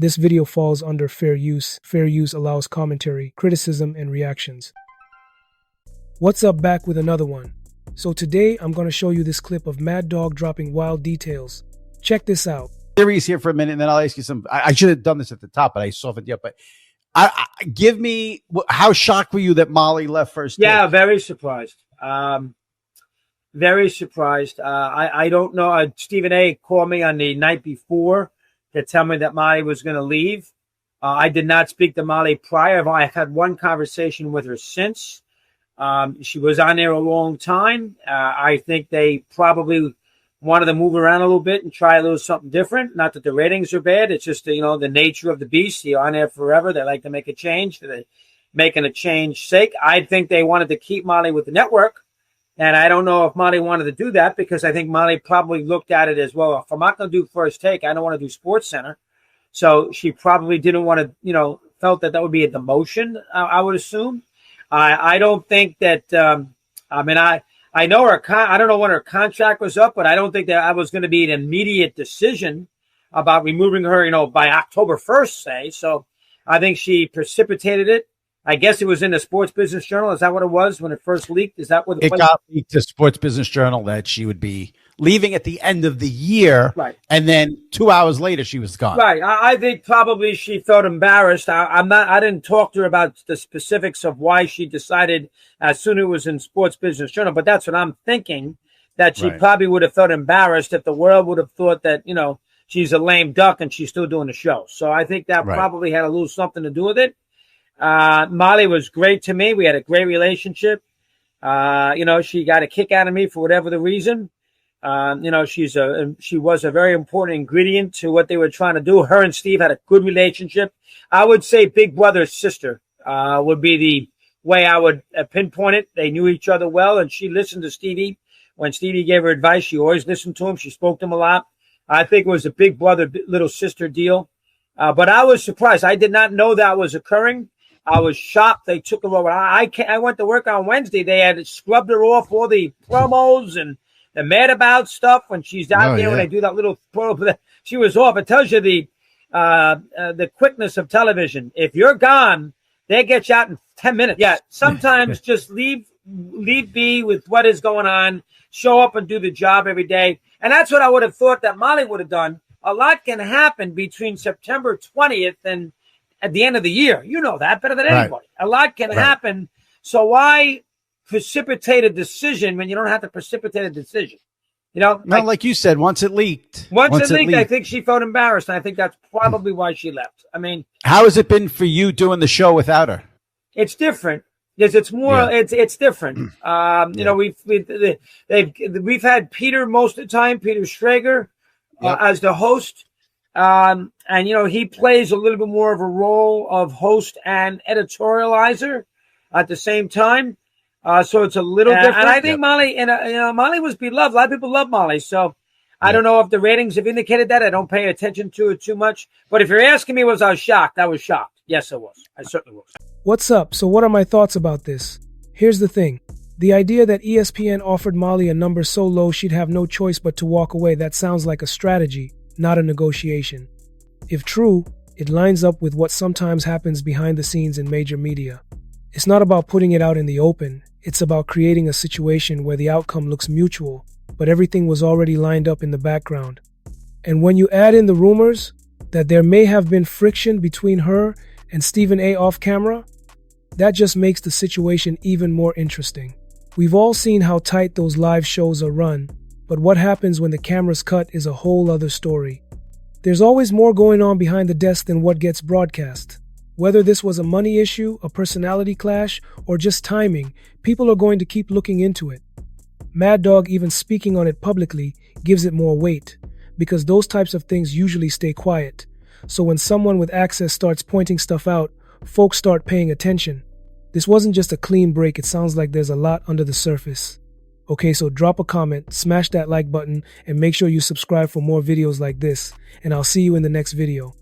This video falls under fair use. Fair use allows commentary, criticism, and reactions. What's up, back with another one. So today I'm going to show you this clip of Mad Dog dropping wild details. Check this out. Series here for a minute, and then I'll ask you some. I should have done this at the top, but I softened you up. But give me, how shocked were you that Molly left first? Yeah, very surprised. Very surprised. I don't know. Stephen A. called me on the night before to tell me that Molly was going to leave. I did not speak to Molly prior. I've had one conversation with her since. She was on there a long time. I think they probably wanted to move around a little bit and try a little something different. Not that the ratings are bad. It's just, the nature of the beast. You're on there forever. They like to make a change. They're making a change sake. I think they wanted to keep Molly with the network. And I don't know if Molly wanted to do that because I think Molly probably looked at it as, well, if I'm not going to do First Take, I don't want to do Sports Center. So she probably didn't want to, felt that would be a demotion, I would assume. I don't think that, I know I don't know when her contract was up, but I don't think that was going to be an immediate decision about removing her, by October 1st, say. So I think she precipitated it. I guess it was in the Sports Business Journal. Is that what it was when it first leaked? Is that what it got leaked to Sports Business Journal that she would be leaving at the end of the year, right? And then 2 hours later, she was gone. Right. I think probably she felt embarrassed. I didn't talk to her about the specifics of why she decided as soon as it was in Sports Business Journal, but that's what I'm thinking. That she probably would have felt embarrassed if the world would have thought that she's a lame duck and she's still doing the show. So I think that probably had a little something to do with it. Molly was great to me. We had a great relationship. She got a kick out of me for whatever the reason. She was a very important ingredient to what they were trying to do. Her and Steve had a good relationship. I would say big brother sister, would be the way I would pinpoint it. They knew each other well, and she listened to Stevie. When Stevie gave her advice, she always listened to him. She spoke to him a lot. I think it was a big brother, little sister deal. But I was surprised. I did not know that was occurring. I was shocked they took her over. I went to work on Wednesday. They had scrubbed her off all the promos and the Mad About stuff when she's out there when they do that little promo. She was off. It tells you the quickness of television. If you're gone, they get you out in 10 minutes. Yeah, sometimes just leave be with what is going on. Show up and do the job every day. And that's what I would have thought that Molly would have done. A lot can happen between September 20th and at the end of the year. You know that better than anybody. A lot can happen. So why precipitate a decision when you don't have to precipitate a decision? Like you said, once it leaked. Once it leaked, I think she felt embarrassed. And I think that's probably why she left. I mean, how has it been for you doing the show without her? It's different. Yes, it's more. It's different. We've had Peter most of the time, Peter Schrager, as the host. And he plays a little bit more of a role of host and editorializer at the same time. So it's a little different. And I think Molly, Molly was beloved. A lot of people love Molly. So I don't know if the ratings have indicated that. I don't pay attention to it too much. But if you're asking me, was I shocked? I was shocked. Yes, I was. I certainly was. What's up? So what are my thoughts about this? Here's the thing. The idea that ESPN offered Molly a number so low she'd have no choice but to walk away, that sounds like a strategy, not a negotiation. If true, it lines up with what sometimes happens behind the scenes in major media. It's not about putting it out in the open. It's about creating a situation where the outcome looks mutual, but everything was already lined up in the background. And when you add in the rumors that there may have been friction between her and Stephen A. off camera, that just makes the situation even more interesting. We've all seen how tight those live shows are run, but what happens when the camera's cut is a whole other story. There's always more going on behind the desk than what gets broadcast. Whether this was a money issue, a personality clash, or just timing, people are going to keep looking into it. Mad Dog even speaking on it publicly gives it more weight, because those types of things usually stay quiet. So when someone with access starts pointing stuff out, folks start paying attention. This wasn't just a clean break. It sounds like there's a lot under the surface. Okay, so drop a comment, smash that like button, and make sure you subscribe for more videos like this. And I'll see you in the next video.